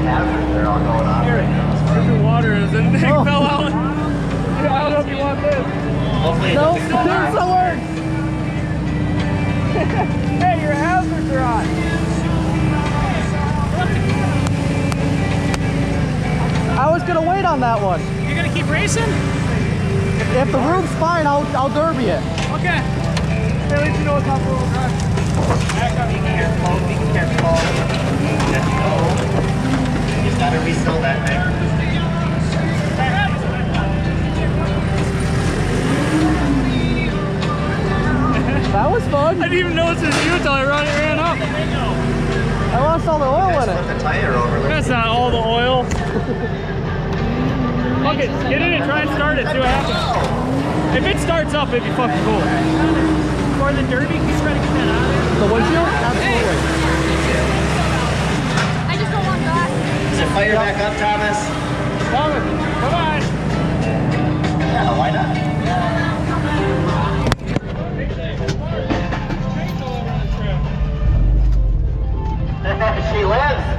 hazards are all going on. Here, where's your water is and it fell out. Yeah, I don't know if you want this. Hopefully it No, doesn't go there's hard. no words. Hey, your hazards are on. I was gonna wait on that one. You're gonna keep racing? If the room's fine, I'll derby it. Okay. Hey, at least you know what's up, little guy. Be careful, be careful. Let's go. Just gotta refill that thing. That was fun. I didn't even notice it was you until I ran up. I lost all the oil in Flip it. the tire over. That's not all the oil. Fuck it, get in and try and start it, see what happens. If it starts up, it'd be fucking cool. For the derby, can you try to get that out of there? The windshield? Absolutely. I just don't want that. Is it fire back up, Thomas? Thomas, come on. Yeah, why not? She lives.